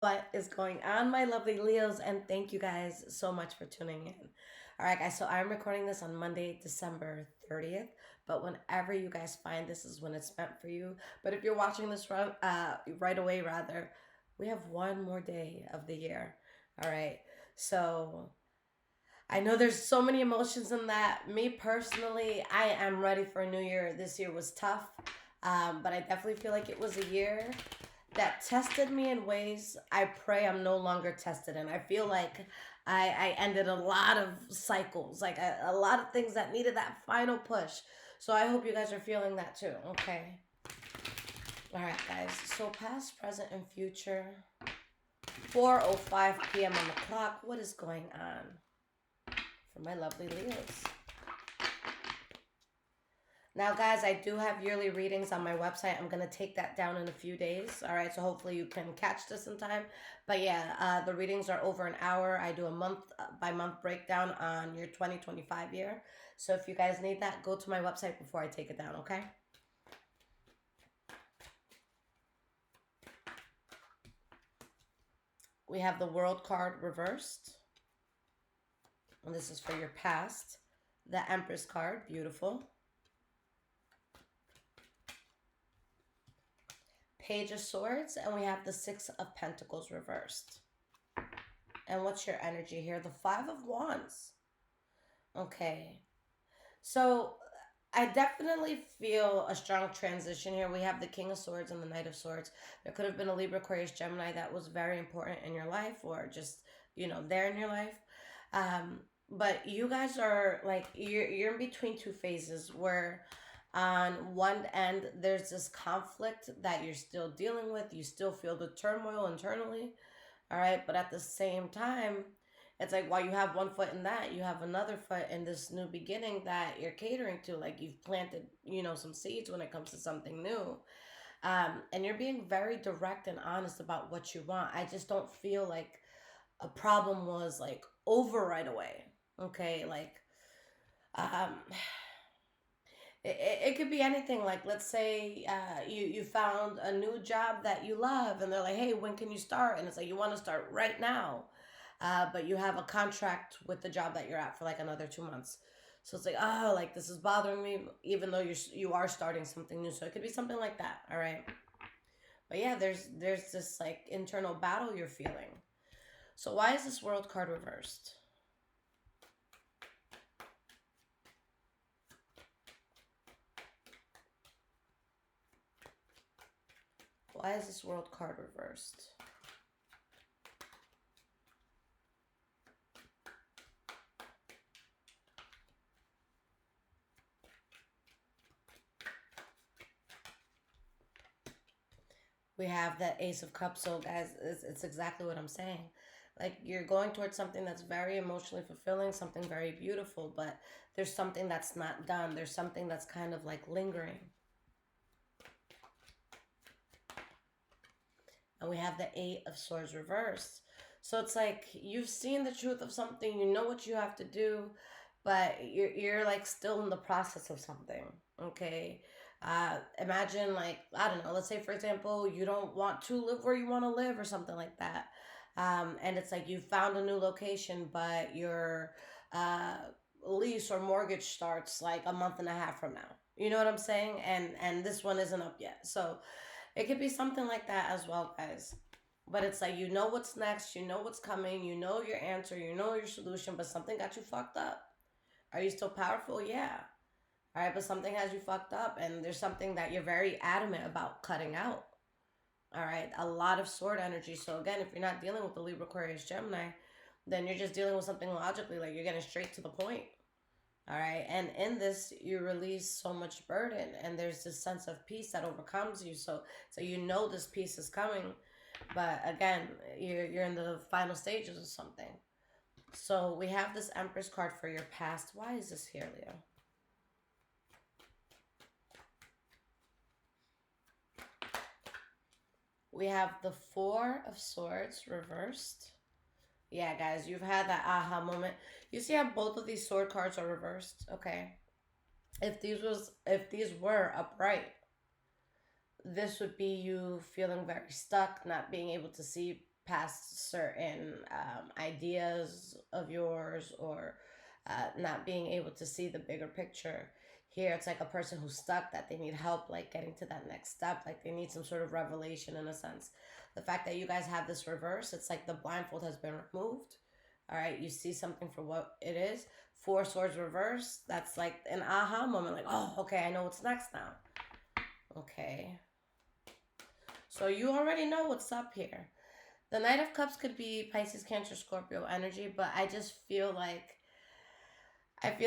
What is going on, my lovely Leos? And thank you guys so much for tuning in. All right, guys, so I'm recording this on Monday, December 30th. But whenever you guys find this is when it's meant for you. But if you're watching this right away, rather, we have one more day of the year. All right, so I know there's so many emotions in that. Me personally, I am ready for a new year. This year was tough, but I definitely feel like it was a year that tested me in ways I pray I'm no longer tested in. I feel like I ended a lot of cycles, like a lot of things that needed that final push. So I hope you guys are feeling that too, okay? All right, guys. So past, present, and future. 4:05 p.m. on the clock. What is going on for my lovely Leos? Now, guys, I do have yearly readings on my website. I'm going to take that down in a few days. All right. So hopefully you can catch this in time. But yeah, the readings are over an hour. I do a month by month breakdown on your 2025 year. So if you guys need that, go to my website before I take it down. Okay. We have the World card reversed. And this is for your past. The Empress card. Beautiful. Page of Swords, and we have the Six of Pentacles reversed. And what's your energy here? The Five of Wands. Okay. So I definitely feel a strong transition here. We have the King of Swords and the Knight of Swords. There could have been a Libra, Aquarius, Gemini that was very important in your life, or just, there in your life. But you guys are like, you're in between two phases where on one end there's this conflict that you're still dealing with. You still feel the turmoil internally. All right. But at the same time, it's like while you have one foot in that, you have another foot in this new beginning that you're catering to. Like you've planted, some seeds when it comes to something new. And you're being very direct and honest about what you want. I just don't feel like a problem was like over right away. Okay. Like, um, it could be anything. Like, let's say you found a new job that you love, and they're like, hey, when can you start? And it's like, you want to start right now. But you have a contract with the job that you're at for like another 2 months. So it's like, oh, like this is bothering me, even though you are starting something new. So it could be something like that. All right. But yeah, there's this like internal battle you're feeling. So why is this World card reversed? Why is this World card reversed? We have that Ace of Cups. So guys, it's exactly what I'm saying. Like you're going towards something that's very emotionally fulfilling, something very beautiful, but there's something that's not done. There's something that's kind of like lingering. And we have the Eight of Swords reversed. So it's like you've seen the truth of something, you know what you have to do, but you're like still in the process of something. Okay. Imagine like, I don't know, let's say for example, you don't want to live where you want to live or something like that. And it's like you found a new location, but your uh, lease or mortgage starts like a month and a half from now. You know what I'm saying? And this one isn't up yet. So it could be something like that as well, guys. But it's like you know what's next, you know what's coming, you know your answer, you know your solution, but something got you fucked up. Are you still powerful? Yeah. All right, but something has you fucked up, and there's something that you're very adamant about cutting out. All right, a lot of sword energy. So again, if you're not dealing with the Libra, Aquarius, Gemini, then you're just dealing with something logically, like you're getting straight to the point. All right, and in this, you release so much burden, and there's this sense of peace that overcomes you. So you know this peace is coming, but again, you're in the final stages of something. So we have this Empress card for your past. Why is this here, Leo? We have the Four of Swords reversed. Yeah, guys, you've had that aha moment. You see how both of these sword cards are reversed? Okay. If these were upright, this would be you feeling very stuck, not being able to see past certain ideas of yours, or not being able to see the bigger picture. Here, it's like a person who's stuck, that they need help, like getting to that next step, like they need some sort of revelation in a sense. The fact that you guys have this reverse, it's like the blindfold has been removed. All right, you see something for what it is. Four swords reverse, that's like an aha moment, like, oh, okay, I know what's next now. Okay. So you already know what's up here. The Knight of Cups could be Pisces, Cancer, Scorpio energy, but I feel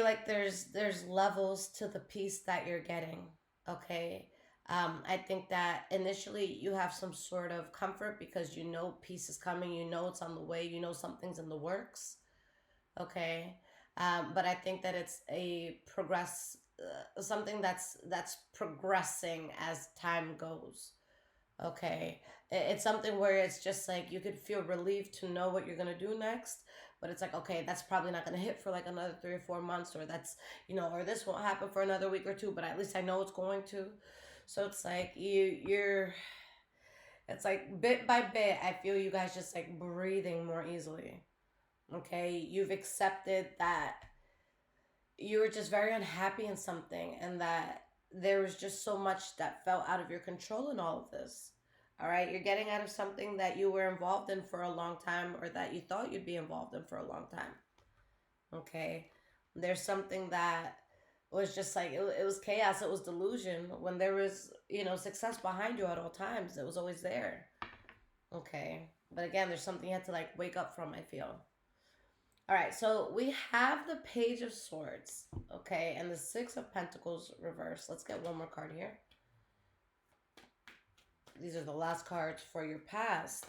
like there's levels to the peace that you're getting. Okay. I think that initially you have some sort of comfort because you know peace is coming, you know it's on the way, you know something's in the works. Okay. But I think that it's a something that's progressing as time goes. Okay. It's something where it's just like you could feel relieved to know what you're going to do next. But it's like, okay, that's probably not going to hit for like another 3 or 4 months, or that's, or this won't happen for another week or two, but at least I know it's going to. So it's like it's like bit by bit, I feel you guys just like breathing more easily. Okay. You've accepted that you were just very unhappy in something, and that there was just so much that fell out of your control in all of this. All right, you're getting out of something that you were involved in for a long time, or that you thought you'd be involved in for a long time. Okay, there's something that was just like it was chaos, it was delusion, when there was, success behind you at all times. It was always there. Okay, but again, there's something you had to like wake up from, I feel. All right, so we have the Page of Swords, okay, and the Six of Pentacles reversed. Let's get one more card here. These are the last cards for your past.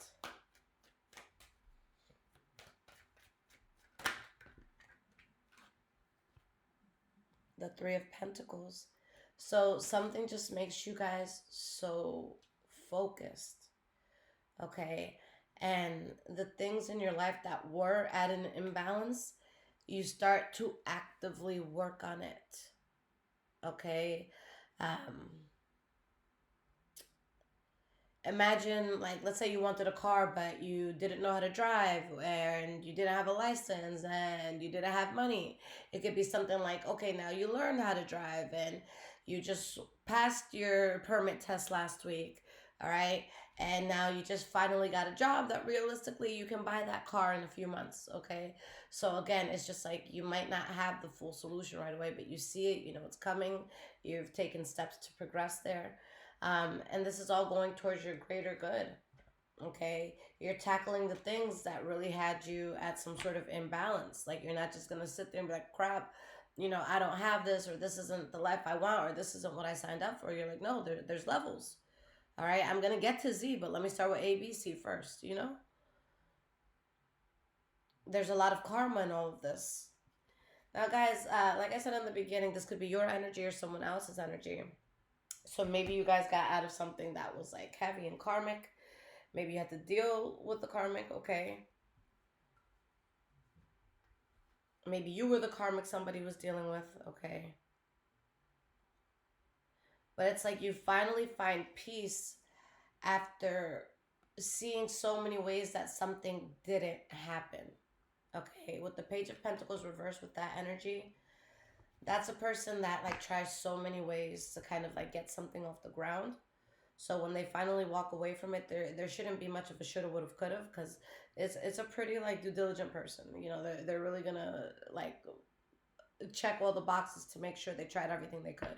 The Three of Pentacles. So something just makes you guys so focused, okay? And the things in your life that were at an imbalance, you start to actively work on it, okay? Um, Imagine, like, let's say you wanted a car, but you didn't know how to drive, and you didn't have a license, and you didn't have money. It could be something like, okay, now you learned how to drive, and you just passed your permit test last week. All right. And now you just finally got a job that realistically you can buy that car in a few months. Okay. So again, it's just like you might not have the full solution right away, but you see it, it's coming. You've taken steps to progress there. And this is all going towards your greater good. Okay. You're tackling the things that really had you at some sort of imbalance. Like, you're not just going to sit there and be like, crap, I don't have this, or this isn't the life I want, or this isn't what I signed up for. You're like, no, there's levels. All right. I'm going to get to Z, but let me start with A, B, C first. There's a lot of karma in all of this. Now, guys, like I said in the beginning, this could be your energy or someone else's energy. So maybe you guys got out of something that was like heavy and karmic. Maybe you had to deal with the karmic, okay? Maybe you were the karmic somebody was dealing with, okay? But it's like you finally find peace after seeing so many ways that something didn't happen. Okay, with the Page of Pentacles reversed with that energy, that's a person that like tries so many ways to kind of like get something off the ground. So when they finally walk away from it, there shouldn't be much of a shoulda, woulda, coulda, because it's a pretty like due diligent person. They're really gonna like check all the boxes to make sure they tried everything they could.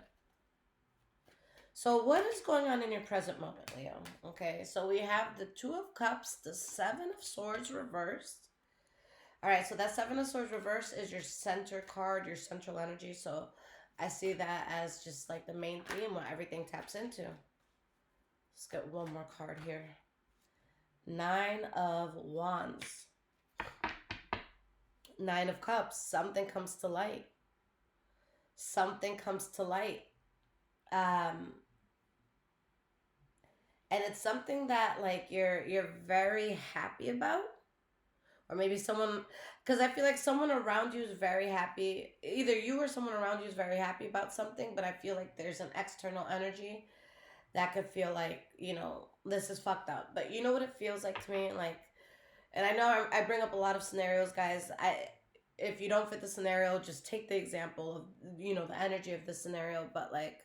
So what is going on in your present moment, Leo? Okay, so we have the Two of Cups, the Seven of Swords reversed. All right, so that Seven of Swords reversed is your center card, your central energy. So I see that as just like the main theme, what everything taps into. Let's get one more card here. Nine of Wands. Nine of Cups. Something comes to light. Something comes to light. And it's something that like you're very happy about, or maybe someone, because I feel like someone around you is very happy. Either you or someone around you is very happy about something, but I feel like there's an external energy that could feel like, this is fucked up. But you know what it feels like to me? Like, And I know I bring up a lot of scenarios, guys. If you don't fit the scenario, just take the example of, the energy of the scenario. But like,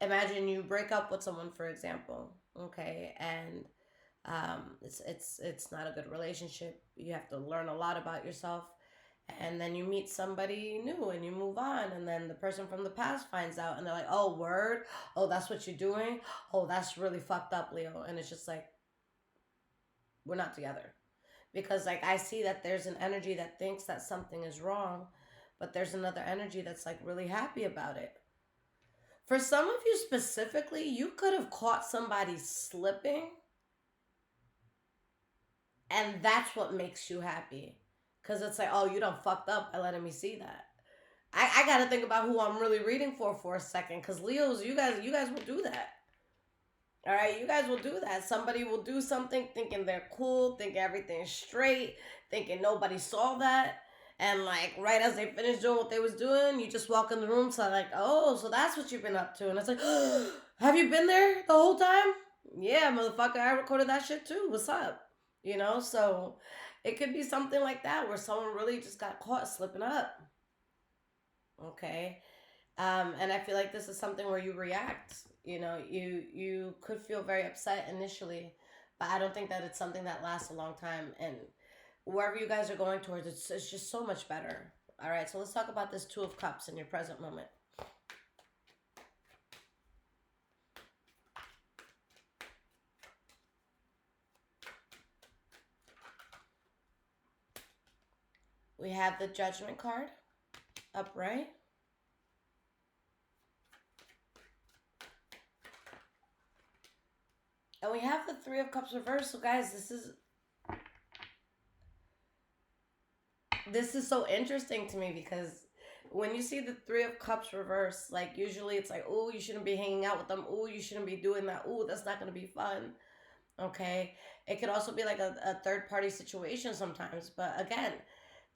imagine you break up with someone, for example, okay, and it's not a good relationship. You have to learn a lot about yourself, and then you meet somebody new and you move on, and then the person from the past finds out, and they're like, "Oh, word, oh, that's what you're doing. Oh, that's really fucked up, Leo." And it's just like, we're not together, because like I see that there's an energy that thinks that something is wrong, but there's another energy that's like really happy about it. For some of you specifically, you could have caught somebody slipping, and that's what makes you happy. Cause it's like, oh, you done fucked up by letting me see that. I gotta think about who I'm really reading for a second. Cause Leos, you guys will do that. All right, you guys will do that. Somebody will do something thinking they're cool, thinking everything's straight, thinking nobody saw that. And like right as they finish doing what they was doing, you just walk in the room, so like, oh, so that's what you've been up to. And it's like, have you been there the whole time? Yeah, motherfucker, I recorded that shit too. What's up? So it could be something like that where someone really just got caught slipping up. Okay. And I feel like this is something where you react. You could feel very upset initially, but I don't think that it's something that lasts a long time. And wherever you guys are going towards, it's just so much better. All right, so let's talk about this Two of Cups in your present moment. We have the Judgment card upright. And we have the Three of Cups reversed. So guys, this is so interesting to me, because when you see the Three of Cups reversed, like usually it's like, oh, you shouldn't be hanging out with them. Oh, you shouldn't be doing that. Oh, that's not going to be fun. Okay. It could also be like a third party situation sometimes. But again,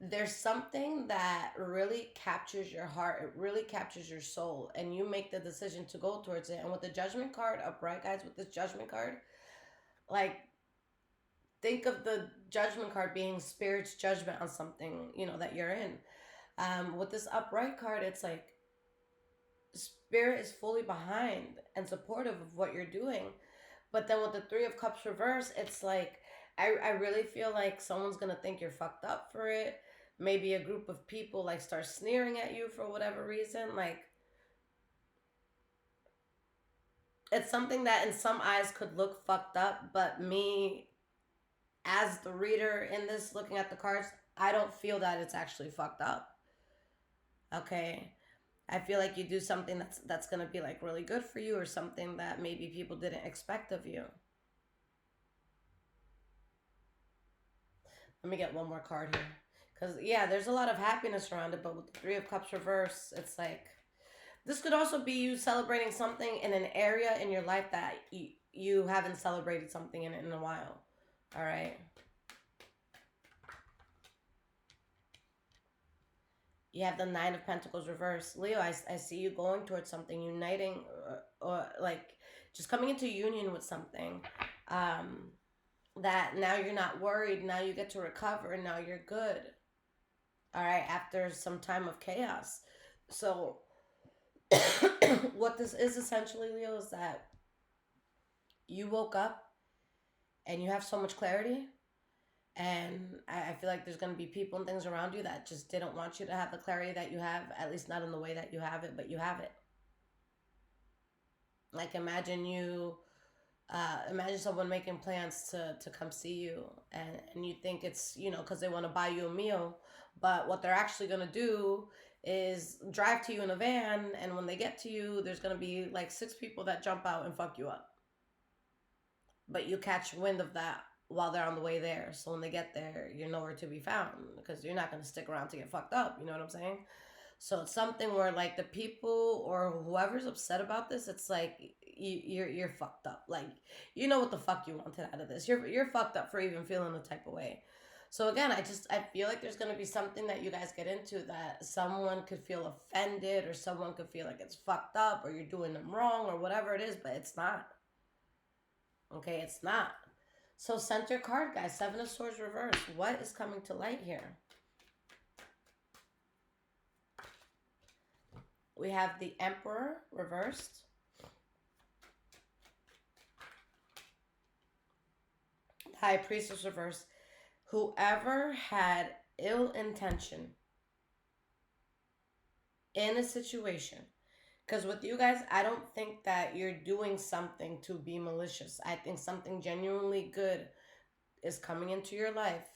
there's something that really captures your heart. It really captures your soul. And you make the decision to go towards it. And with the Judgment card upright, guys, with this Judgment card, like, think of the Judgment card being Spirit's judgment on something, that you're in. With this upright card, it's like Spirit is fully behind and supportive of what you're doing. But then with the Three of Cups reverse, it's like, I really feel like someone's going to think you're fucked up for it. Maybe a group of people like start sneering at you for whatever reason. Like, it's something that in some eyes could look fucked up, but me as the reader in this, looking at the cards, I don't feel that it's actually fucked up. Okay. I feel like you do something that's gonna be like really good for you, or something that maybe people didn't expect of you. Let me get one more card here. Because, yeah, there's a lot of happiness around it, but with the Three of Cups reverse, it's like, this could also be you celebrating something in an area in your life that you haven't celebrated something in a while. All right. You have the Nine of Pentacles reverse. Leo, I see you going towards something, uniting, or like just coming into union with something. That now you're not worried. Now you get to recover, and now you're good. All right, after some time of chaos. So, what this is essentially, Leo, is that you woke up and you have so much clarity. And I feel like there's going to be people and things around you that just didn't want you to have the clarity that you have, at least not in the way that you have it, but you have it. Like, imagine someone making plans to come see you, and you think it's, because they want to buy you a meal, but what they're actually going to do is drive to you in a van, and when they get to you, there's going to be like 6 people that jump out and fuck you up. But you catch wind of that while they're on the way there. So when they get there, you're nowhere to be found, because you're not going to stick around to get fucked up. You know what I'm saying? So it's something where like the people or whoever's upset about this, it's like you're fucked up. Like, you know what the fuck you wanted out of this. You're fucked up for even feeling the type of way. So again, I feel like there's gonna be something that you guys get into that someone could feel offended, or someone could feel like it's fucked up, or you're doing them wrong, or whatever it is, but it's not. Okay, it's not. So center card, guys. Seven of Swords reverse. What is coming to light here? We have the Emperor reversed. The High Priestess reversed. Whoever had ill intention in a situation, because with you guys, I don't think that you're doing something to be malicious. I think something genuinely good is coming into your life,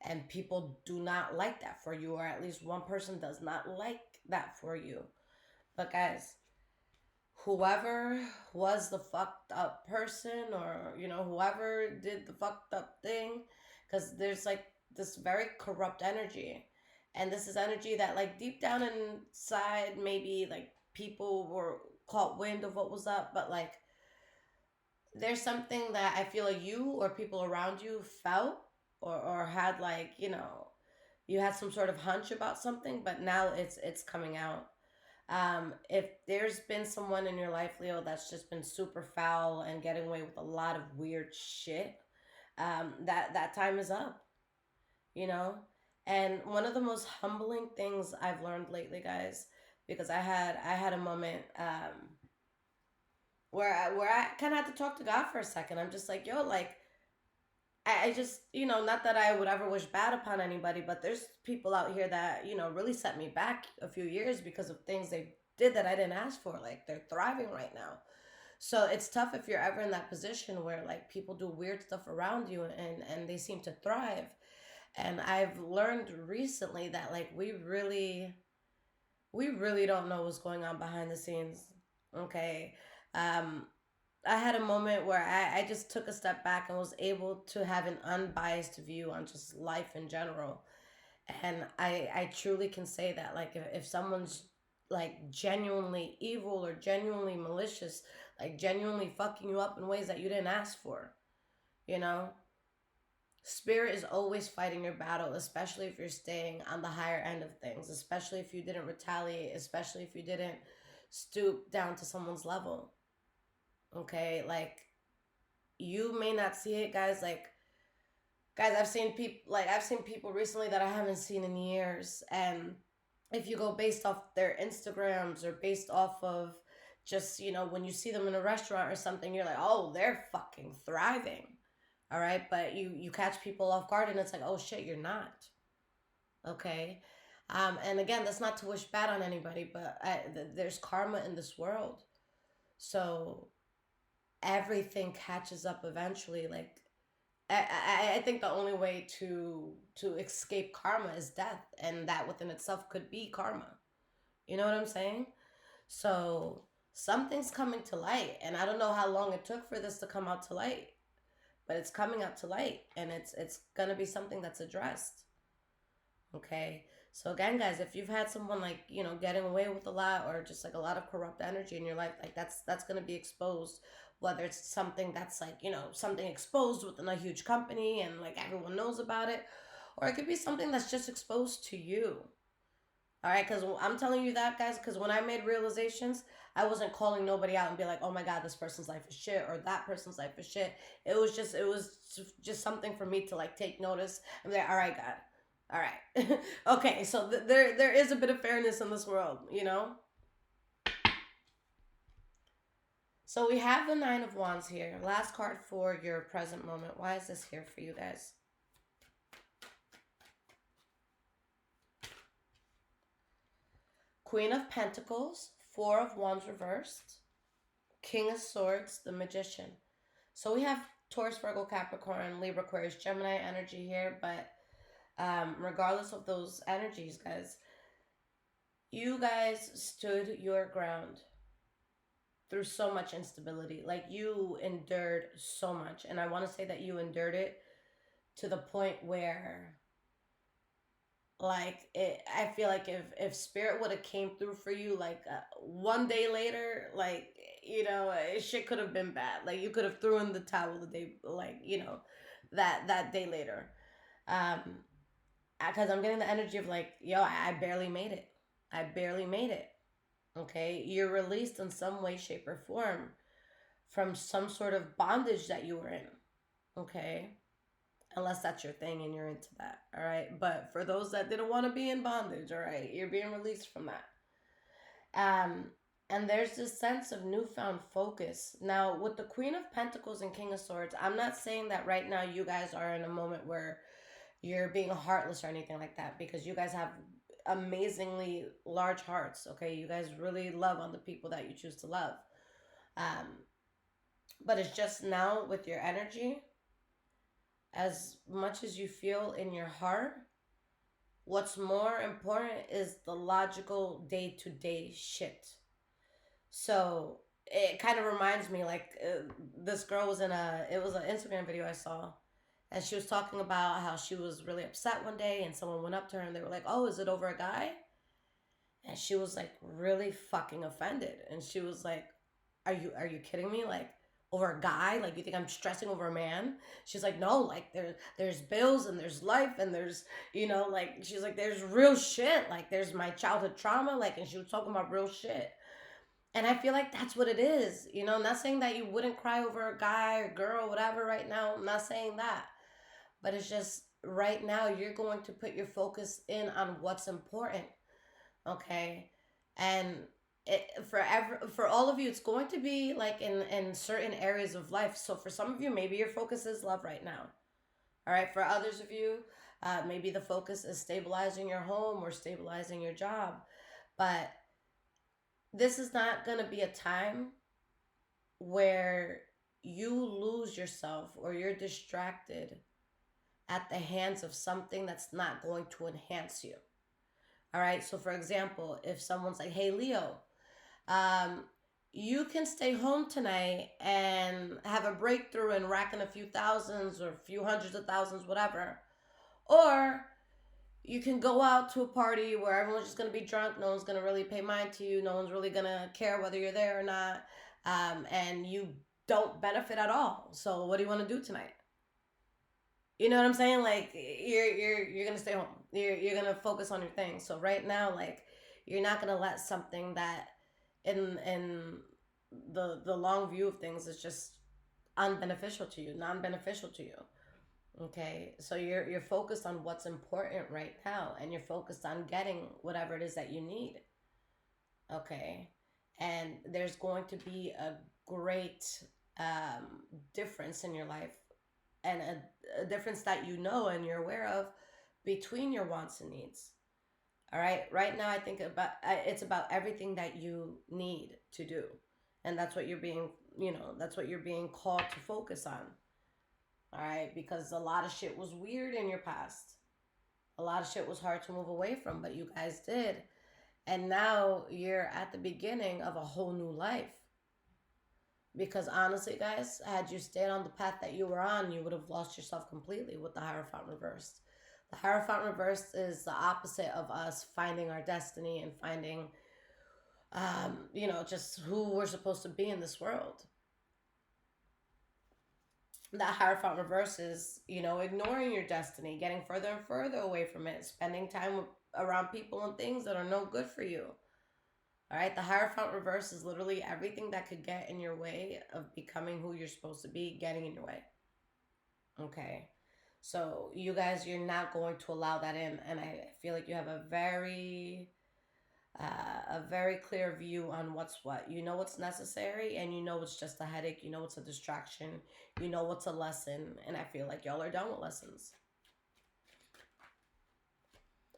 and people do not like that for you, or at least one person does not like that for you. But guys, whoever was the fucked up person, or whoever did the fucked up thing, because there's like this very corrupt energy, and this is energy that like deep down inside maybe like people were caught wind of what was up, but like there's something that I feel like you or people around you felt, or had like you had some sort of hunch about something, but now it's coming out. If there's been someone in your life, Leo, that's just been super foul and getting away with a lot of weird shit, that time is up, you know. And one of the most humbling things I've learned lately, guys, because I had a moment where I kind of had to talk to God for a second. I'm just like, yo, like I just, not that I would ever wish bad upon anybody, but there's people out here that, really set me back a few years because of things they did that I didn't ask for. Like, they're thriving right now. So it's tough if you're ever in that position where, like, people do weird stuff around you and they seem to thrive. And I've learned recently that, like, we really don't know what's going on behind the scenes. Okay. Um, I had a moment where I just took a step back and was able to have an unbiased view on just life in general. And I truly can say that, like, if someone's like genuinely evil or genuinely malicious, like genuinely fucking you up in ways that you didn't ask for, you know, spirit is always fighting your battle, especially if you're staying on the higher end of things, especially if you didn't retaliate, especially if you didn't stoop down to someone's level. Okay, like you may not see it, guys. Like, guys, I've seen people recently that I haven't seen in years, and if you go based off their Instagrams or based off of just when you see them in a restaurant or something, you're like, oh, they're fucking thriving. All right, but you catch people off guard, and it's like, oh shit, you're not. Okay. And again, that's not to wish bad on anybody, but there's karma in this world, so everything catches up eventually. Like, I think the only way to escape karma is death, and that within itself could be karma. You know what I'm saying? So something's coming to light, and I don't know how long it took for this to come out to light, but it's coming out to light, and it's gonna be something that's addressed. Okay. So again, guys, if you've had someone like getting away with a lot, or just like a lot of corrupt energy in your life, like that's gonna be exposed. Whether it's something that's like something exposed within a huge company and like everyone knows about it, or it could be something that's just exposed to you. All right, because I'm telling you that, guys, because when I made realizations, I wasn't calling nobody out and be like, oh my god, this person's life is shit or that person's life is shit. It was just something for me to like take notice and be like, all right, God, all right, okay. So there is a bit of fairness in this world, you know. So we have the Nine of Wands here. Last card for your present moment. Why is this here for you guys? Queen of Pentacles, Four of Wands reversed, King of Swords, the Magician. So we have Taurus, Virgo, Capricorn, Libra, Aquarius, Gemini energy here, but regardless of those energies, guys, you guys stood your ground through so much instability. Like, you endured so much, and I want to say that you endured it to the point where, like, I feel like if spirit would have came through for you like one day later, like, shit could have been bad. Like, you could have threw in the towel the day, like, that day later. um because I'm getting the energy of like, yo, I barely made it. I barely made it. Okay, you're released in some way, shape, or form from some sort of bondage that you were in. Okay, unless that's your thing and you're into that. All right, but for those that didn't want to be in bondage, all right, you're being released from that. Um, and there's this sense of newfound focus. Now, with the Queen of Pentacles and King of Swords, I'm not saying that right now you guys are in a moment where you're being heartless or anything like that, because you guys have amazingly large hearts. Okay, you guys really love on the people that you choose to love. Um, but it's just now with your energy, as much as you feel in your heart, what's more important is the logical day to day shit. So it kind of reminds me like this girl was in it was an Instagram video I saw, and she was talking about how she was really upset one day and someone went up to her and they were like, "Oh, is it over a guy?" And she was like really fucking offended, and she was like, "Are you kidding me? Like over a guy? Like you think I'm stressing over a man?" She's like, "No, like there's bills and there's life and there's, like she's like there's real shit. Like there's my childhood trauma, like." And she was talking about real shit. And I feel like that's what it is. I'm not saying that you wouldn't cry over a guy or girl, whatever, right now. I'm not saying that. But it's just right now you're going to put your focus in on what's important. Okay. And for all of you, it's going to be like in certain areas of life. So for some of you, maybe your focus is love right now. All right. For others of you, maybe the focus is stabilizing your home or stabilizing your job. But this is not going to be a time where you lose yourself or you're distracted at the hands of something that's not going to enhance you. All right. So, for example, if someone's like, "Hey, Leo, um, you can stay home tonight and have a breakthrough and rack in a few thousands or a few hundreds of thousands, whatever. Or you can go out to a party where everyone's just going to be drunk. No one's going to really pay mind to you. No one's really going to care whether you're there or not. And you don't benefit at all. So what do you want to do tonight?" You know what I'm saying? Like you're gonna stay home. You're gonna focus on your thing. So right now, like you're not gonna let something that in the long view of things is just unbeneficial to you, non-beneficial to you. Okay, so you're focused on what's important right now, and you're focused on getting whatever it is that you need. Okay, and there's going to be a great difference in your life, and a difference that and you're aware of between your wants and needs. All right, right now I think about it's about everything that you need to do, and that's what you're being that's what you're being called to focus on. All right, because a lot of shit was weird in your past. A lot of shit was hard to move away from, but you guys did. And now you're at the beginning of a whole new life. Because honestly, guys, had you stayed on the path that you were on, you would have lost yourself completely with the Hierophant reversed. The Hierophant reversed is the opposite of us finding our destiny and finding, just who we're supposed to be in this world. That Hierophant reverse is, ignoring your destiny, getting further and further away from it, spending time around people and things that are no good for you. All right, the Hierophant reverse is literally everything that could get in your way of becoming who you're supposed to be, getting in your way. Okay, so you guys, you're not going to allow that in, and I feel like you have a very clear view on what's what. You know what's necessary, and you know it's just a headache. You know it's a distraction. You know what's a lesson, and I feel like y'all are done with lessons.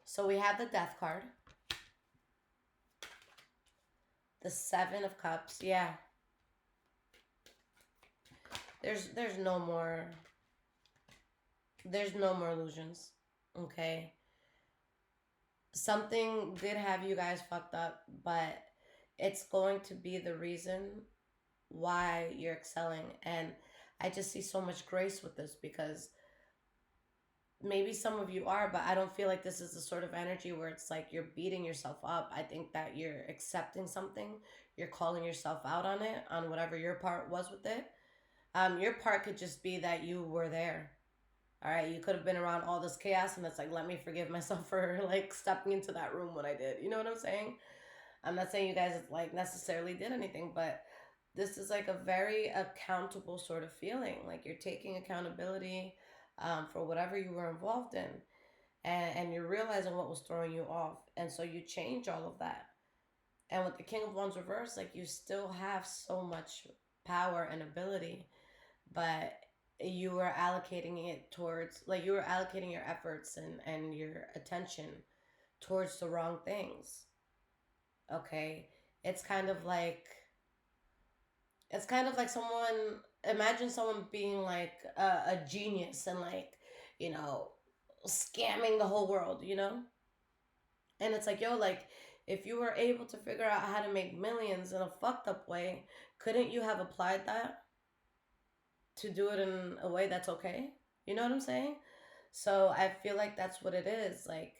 So we have the Death card. The Seven of Cups, yeah. There's no more illusions. Okay. Something did have you guys fucked up, but it's going to be the reason why you're excelling. And I just see so much grace with this, because maybe some of you are, but I don't feel like this is the sort of energy where it's like you're beating yourself up. I think that you're accepting something. You're calling yourself out on it, on whatever your part was with it. Your part could just be that you were there. All right, you could have been around all this chaos, and it's like, let me forgive myself for like stepping into that room when I did. You know what I'm saying? I'm not saying you guys like necessarily did anything, but this is like a very accountable sort of feeling. Like you're taking accountability for whatever you were involved in, and you're realizing what was throwing you off. And so you change all of that. And with the King of Wands reverse, like you still have so much power and ability, but you were allocating it towards, like you were allocating your efforts and your attention towards the wrong things. Okay. It's kind of like it's kind of like someone, imagine someone being like a genius and like, you know, scamming the whole world, you know? And it's like, yo, like, if you were able to figure out how to make millions in a fucked up way, couldn't you have applied that to do it in a way that's okay? You know what I'm saying? So I feel like that's what it is. Like,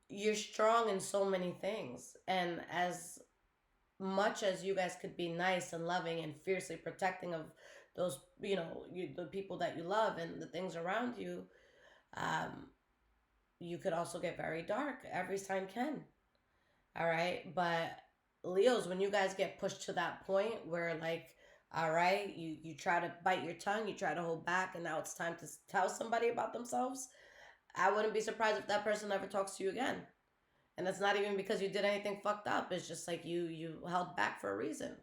you're strong in so many things. And as much as you guys could be nice and loving and fiercely protecting of those, the people that you love and the things around you, um, you could also get very dark. Every sign can. All right. But Leos, when you guys get pushed to that point where, like, all right, you try to bite your tongue, you try to hold back, and now it's time to tell somebody about themselves, I wouldn't be surprised if that person never talks to you again. And it's not even because you did anything fucked up. It's just like you held back for a reason.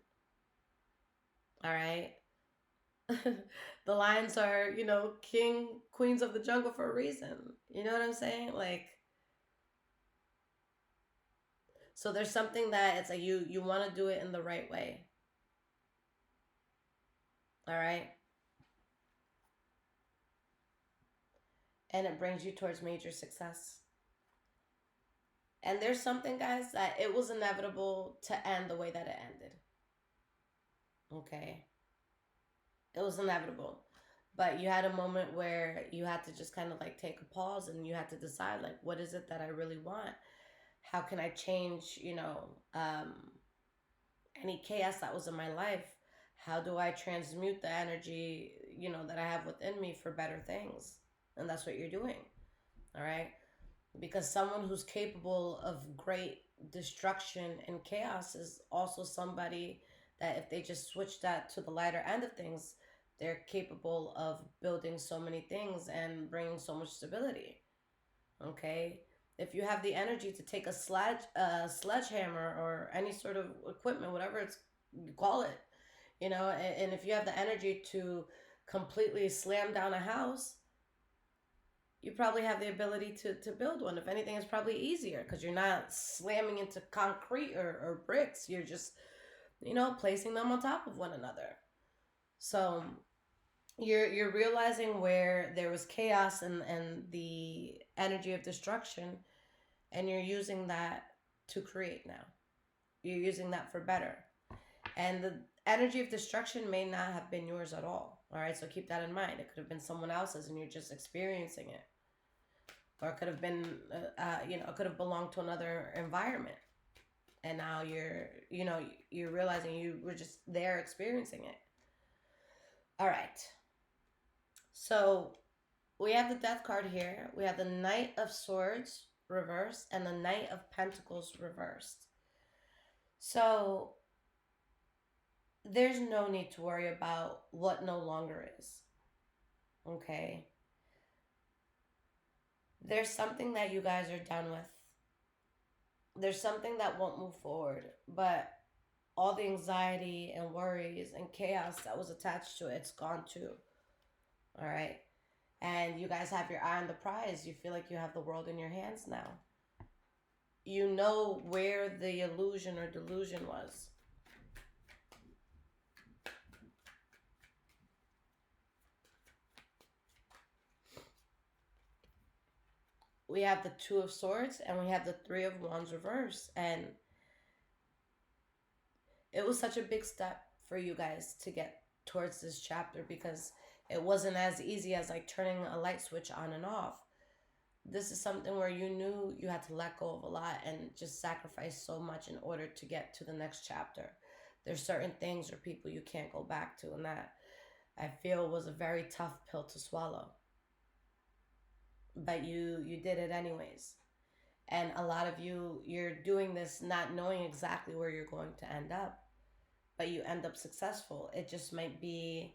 All right. The lions are, queens of the jungle for a reason. You know what I'm saying? Like, so there's something that it's like you want to do it in the right way. All right. And it brings you towards major success. And there's something, guys, that it was inevitable to end the way that it ended. Okay. It was inevitable. But you had a moment where you had to just kind of like take a pause and you had to decide, like, what is it that I really want? How can I change, any chaos that was in my life? How do I transmute the energy, that I have within me for better things? And that's what you're doing. All right. Because someone who's capable of great destruction and chaos is also somebody that, if they just switch that to the lighter end of things, they're capable of building so many things and bringing so much stability. Okay. If you have the energy to take a sledgehammer or any sort of equipment, whatever it's you call it, and if you have the energy to completely slam down a house, you probably have the ability to build one. If anything, it's probably easier because you're not slamming into concrete or bricks. You're just, placing them on top of one another. So you're realizing where there was chaos and the energy of destruction, and you're using that to create now. You're using that for better. And the energy of destruction may not have been yours at all. All right, so keep that in mind. It could have been someone else's and you're just experiencing it. Or it could have been, it could have belonged to another environment. And now you're realizing you were just there experiencing it. All right. So we have the Death card here. We have the Knight of Swords reversed and the Knight of Pentacles reversed. So there's no need to worry about what no longer is. Okay? There's something that you guys are done with. There's something that won't move forward, but all the anxiety and worries and chaos that was attached to it, it's gone too. All right? And you guys have your eye on the prize. You feel like you have the world in your hands now. You know where the illusion or delusion was. We have the Two of Swords and we have the Three of Wands reverse. And it was such a big step for you guys to get towards this chapter because it wasn't as easy as like turning a light switch on and off. This is something where you knew you had to let go of a lot and just sacrifice so much in order to get to the next chapter. There's certain things or people you can't go back to, and that I feel was a very tough pill to swallow. But you did it anyways. And a lot of you're doing this not knowing exactly where you're going to end up. but you end up successful. It just might be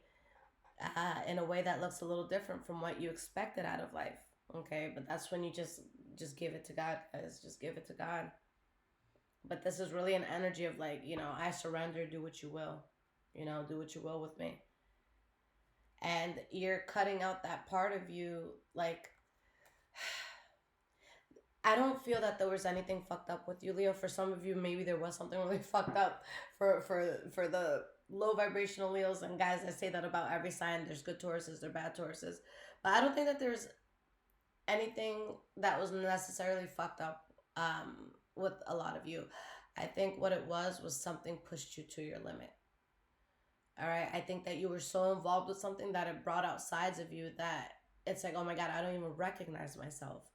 in a way that looks a little different from what you expected out of life. Okay, but that's when you just give it to God, guys. Just give it to God. But this is really an energy of like, I surrender, do what you will. Do what you will with me. And you're cutting out that part of you, like, I don't feel that there was anything fucked up with you, Leo. For some of you, maybe there was something really fucked up. For the low vibrational Leos, and guys, I say that about every sign. There's good Tauruses, there's bad Tauruses, but I don't think that there's anything that was necessarily fucked up with a lot of you. I think what it was something pushed you to your limit. All right, I think that you were so involved with something that it brought out sides of you that it's like, oh my God, I don't even recognize myself.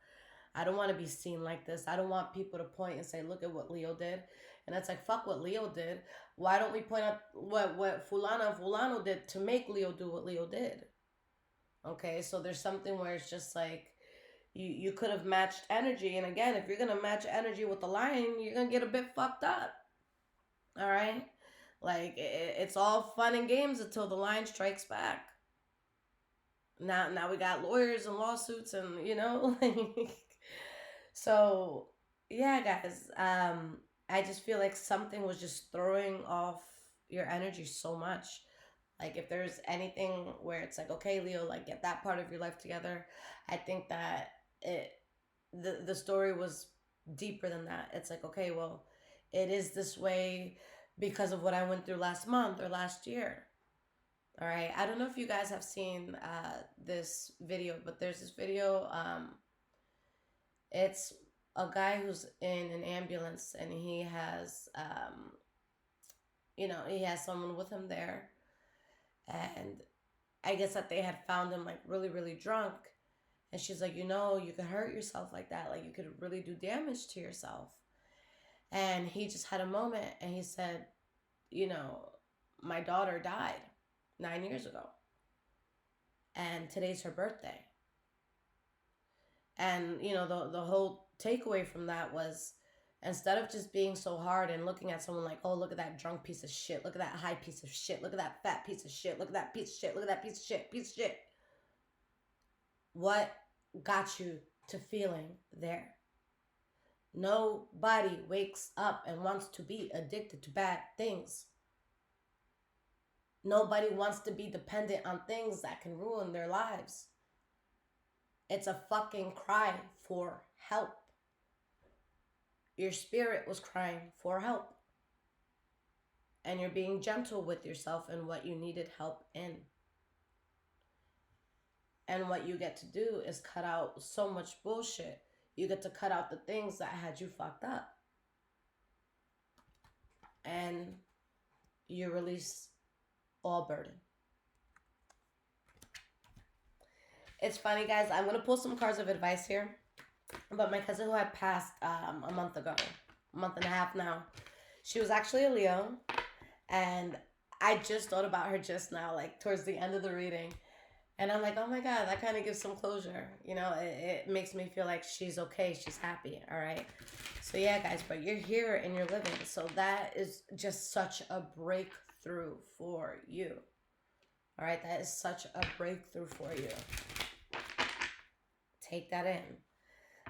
I don't want to be seen like this. I don't want people to point and say, look at what Leo did. And it's like, fuck what Leo did. Why don't we point out what Fulano did to make Leo do what Leo did? Okay, so there's something where it's just like, you could have matched energy. And again, if you're going to match energy with the lion, you're going to get a bit fucked up. All right? Like, it's all fun and games until the lion strikes back. Now we got lawyers and lawsuits and, So, yeah, guys, I just feel like something was just throwing off your energy so much. Like, if there's anything where it's like, okay, Leo, like, get that part of your life together, I think that the story was deeper than that. It's like, okay, well, it is this way because of what I went through last month or last year. All right. I don't know if you guys have seen this video, but there's this video. It's a guy who's in an ambulance and he has, he has someone with him there. And I guess that they had found him like really, really drunk. And she's like, you could hurt yourself like that. Like you could really do damage to yourself. And he just had a moment and he said, my daughter died 9 years ago. And today's her birthday. And, the whole takeaway from that was instead of just being so hard and looking at someone like, oh, look at that drunk piece of shit. Look at that high piece of shit. Look at that fat piece of shit. Look at that piece of shit. Look at that piece of shit. Piece of shit. What got you to feeling there? Nobody wakes up and wants to be addicted to bad things. Nobody wants to be dependent on things that can ruin their lives. It's a fucking cry for help. Your spirit was crying for help. And you're being gentle with yourself and what you needed help in. And what you get to do is cut out so much bullshit. You get to cut out the things that had you fucked up. And you release all burden. It's funny, guys. I'm going to pull some cards of advice here. But my cousin who had passed a month ago, a month and a half now, she was actually a Leo. And I just thought about her just now, like towards the end of the reading. And I'm like, oh my God, that kind of gives some closure. It makes me feel like she's okay. She's happy. All right. So yeah, guys, but you're here and you're living. So that is just such a breakthrough for you. All right. That is such a breakthrough for you. Take that in.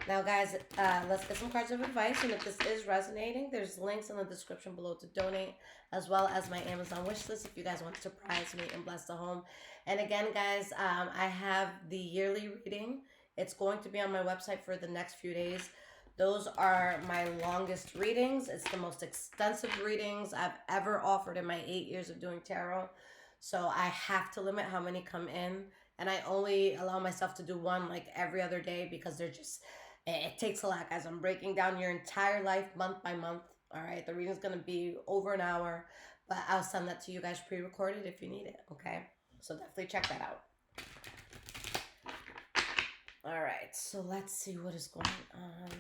Now, guys, let's get some cards of advice. And if this is resonating, there's links in the description below to donate, as well as my Amazon wish list if you guys want to surprise me and bless the home. And again, guys, I have the yearly reading. It's going to be on my website for the next few days. Those are my longest readings. It's the most extensive readings I've ever offered in my 8 years of doing tarot. So I have to limit how many come in. And I only allow myself to do one like every other day because it takes a lot, guys. I'm breaking down your entire life month by month. All right. The reading's going to be over an hour, but I'll send that to you guys pre-recorded if you need it. Okay. So definitely check that out. All right. So let's see what is going on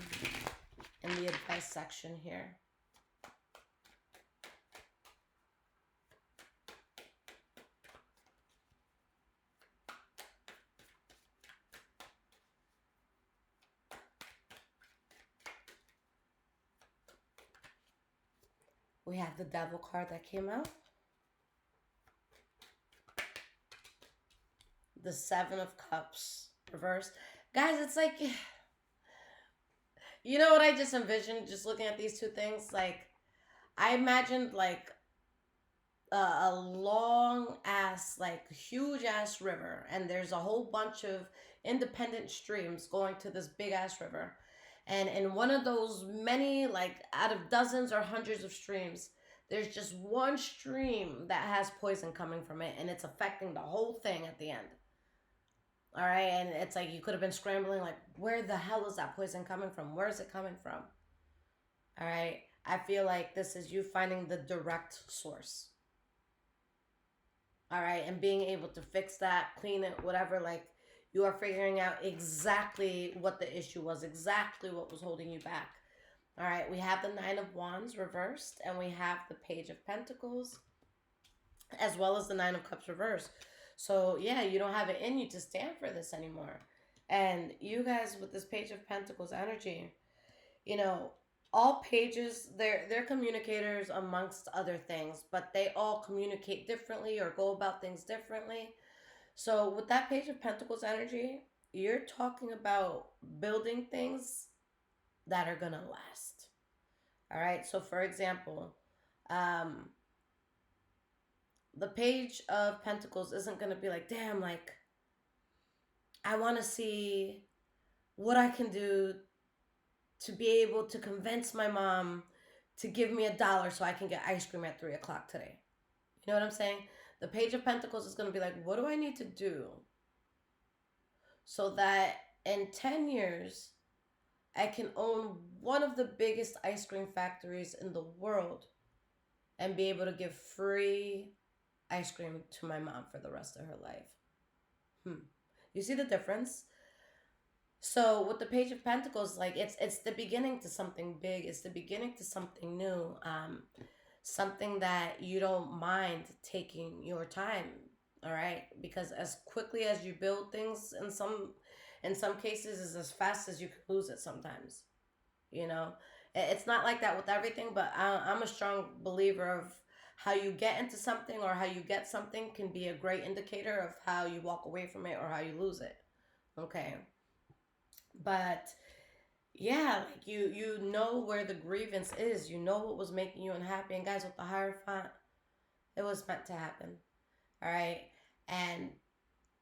in the advice section here. We have the Devil card that came out. the Seven of Cups reversed. Guys, it's like, you know what I just envisioned just looking at these two things? Like, I imagined like a long ass, like huge ass river, and there's a whole bunch of independent streams going to this big ass river. And in one of those many, like out of dozens or hundreds of streams, there's just one stream that has poison coming from it, and it's affecting the whole thing at the end. All right, and it's like you could have been scrambling, like, where the hell is that poison coming from? Where is it coming from? All right, I feel like this is you finding the direct source. All right, and being able to fix that, clean it, whatever. Like, you are figuring out exactly what the issue was, exactly what was holding you back. All right, we have the Nine of Wands reversed, and we have the Page of Pentacles, as well as the Nine of Cups reversed. So, yeah, you don't have it in you to stand for this anymore. And you guys, with this Page of Pentacles energy, you know, all pages, they're communicators amongst other things, but they all communicate differently or go about things differently. So with that Page of Pentacles energy, you're talking about building things that are gonna last. All right. So for example, um, the Page of Pentacles isn't gonna be like, damn, like I want to see what I can do to be able to convince my mom to give me $1 so I can get ice cream at 3 o'clock today. You know what I'm saying? The Page of Pentacles is going to be like, what do I need to do so that in 10 years, I can own one of the biggest ice cream factories in the world and be able to give free ice cream to my mom for the rest of her life? You see the difference? So with the Page of Pentacles, like it's the beginning to something big. It's the beginning to something new. Something that you don't mind taking your time. All right, because as quickly as you build things, in some cases, is as fast as you can lose it. Sometimes, you know, it's not like that with everything. But I'm a strong believer of how you get into something or how you get something can be a great indicator of how you walk away from it or how you lose it. Okay. But yeah, like you know where the grievance is. You know what was making you unhappy. And guys, with the Hierophant, it was meant to happen. All right. And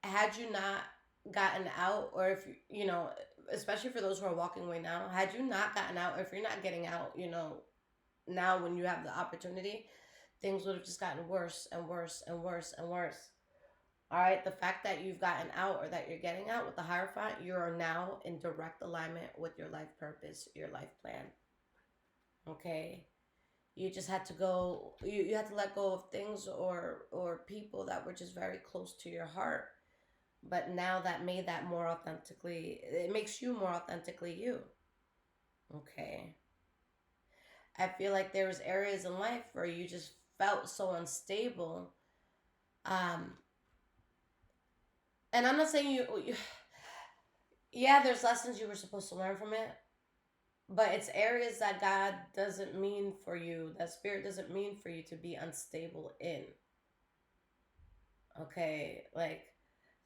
had you not gotten out, or if you know, especially for those who are walking away now, had you not gotten out, or if you're not getting out, you know, now when you have the opportunity, things would have just gotten worse and worse and worse and worse. All right, the fact that you've gotten out or that you're getting out with the Hierophant, you are now in direct alignment with your life purpose, your life plan. Okay, you just had to go. You had to let go of things or people that were just very close to your heart. But now that made that more authentically. It makes you more authentically you. Okay, I feel like there was areas in life where you just felt so unstable. Um, and I'm not saying you yeah, there's lessons you were supposed to learn from it, but it's areas that God doesn't mean for you, that Spirit doesn't mean for you to be unstable in. Okay, like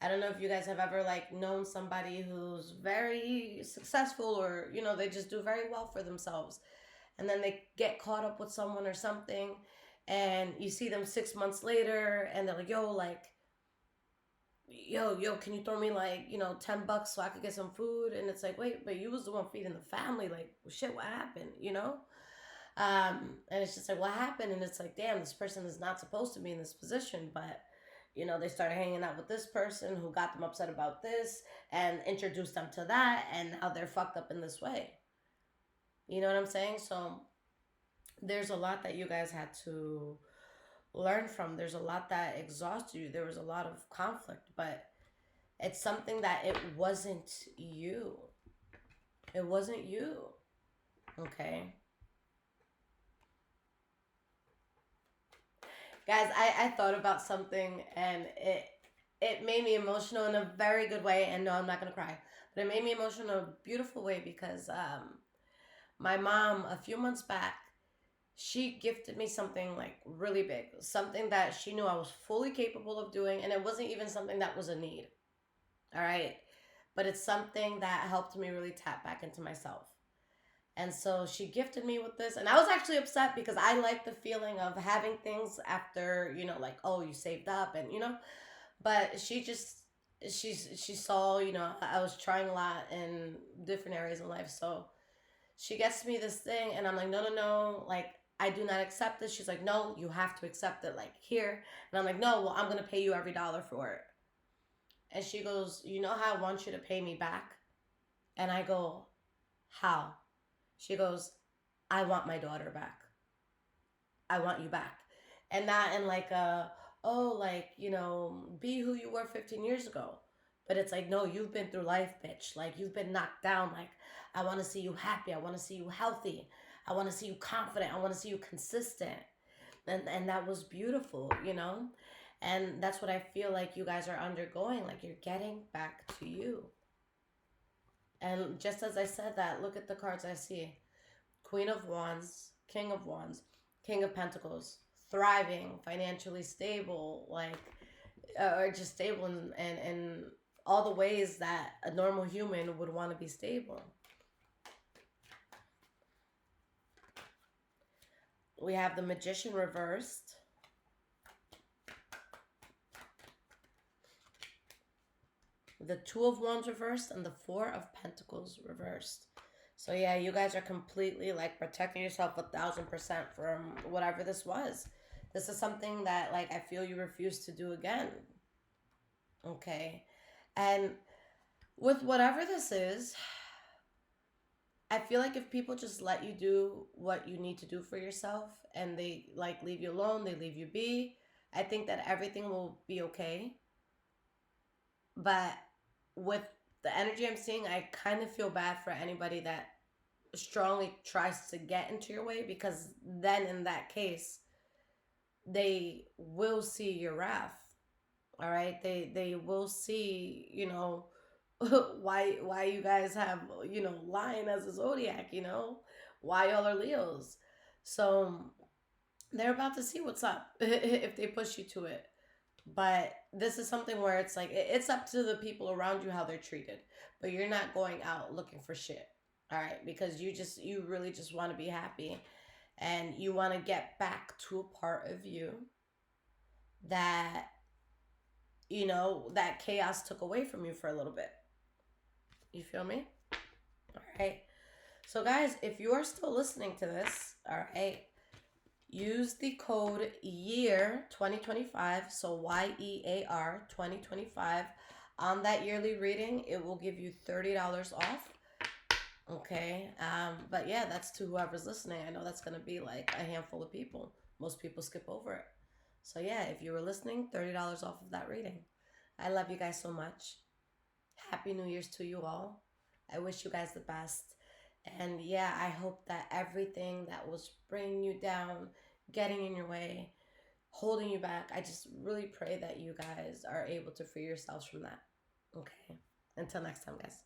I don't know if you guys have ever like known somebody who's very successful or you know they just do very well for themselves, and then they get caught up with someone or something, and you see them 6 months later, and they're like, yo, can you throw me like, you know, $10 so I could get some food? And it's like, wait, but you was the one feeding the family. Like, shit, what happened? You know? And it's just like, what happened? And it's like, damn, this person is not supposed to be in this position. But, you know, they started hanging out with this person who got them upset about this and introduced them to that. And now they're fucked up in this way. You know what I'm saying? So there's a lot that you guys had to learn from. There's a lot that exhausted you. There was a lot of conflict, but it's something that it wasn't you. It wasn't you. Okay. Guys, I thought about something and it made me emotional in a very good way. And no, I'm not gonna cry. But it made me emotional in a beautiful way because my mom a few months back, she gifted me something like really big, something that she knew I was fully capable of doing, and it wasn't even something that was a need. All right. But it's something that helped me really tap back into myself. And so she gifted me with this. And I was actually upset because I like the feeling of having things after, like, oh, you saved up and. But she saw, I was trying a lot in different areas in life. So she gets me this thing and I'm like, no, no, no. Like, I do not accept this. She's like, no, you have to accept it. Like, here. And I'm like, no, well, I'm going to pay you every dollar for it. And she goes, you know how I want you to pay me back? And I go, how? She goes, I want my daughter back. I want you back. And not in like oh, like, be who you were 15 years ago. But it's like, no, you've been through life, bitch. Like, you've been knocked down. Like, I want to see you happy. I want to see you healthy. I want to see you confident. I want to see you consistent. And that was beautiful. And that's what I feel like you guys are undergoing. Like, you're getting back to you. And just as I said that, look at the cards I see. Queen of Wands, King of Wands, King of Pentacles, thriving, financially stable, like, or just stable in all the ways that a normal human would want to be stable. We have the Magician reversed. The Two of Wands reversed and the Four of Pentacles reversed. So yeah, you guys are completely like protecting yourself 1,000% from whatever this was. This is something that like I feel you refuse to do again. Okay. And with whatever this is, I feel like if people just let you do what you need to do for yourself and they like leave you alone, they leave you be, I think that everything will be okay. But with the energy I'm seeing, I kind of feel bad for anybody that strongly tries to get into your way, because then in that case they will see your wrath. All right, they will see, why you guys have, lion as a zodiac, why y'all are Leos. So they're about to see what's up if they push you to it. But this is something where it's like it's up to the people around you how they're treated, but you're not going out looking for shit. All right, because you really just want to be happy, and you want to get back to a part of you that that chaos took away from you for a little bit. You feel me? All right. So guys, if you are still listening to this, all right, use the code YEAR 2025, so YEAR 2025 on that yearly reading. It will give you $30 off. Okay. But yeah, that's to whoever's listening. I know that's gonna be like a handful of people. Most people skip over it. So yeah, if you were listening, $30 off of that reading. I love you guys so much. Happy New Year's to you all. I wish you guys the best. And yeah, I hope that everything that was bringing you down, getting in your way, holding you back, I just really pray that you guys are able to free yourselves from that. Okay. Until next time, guys.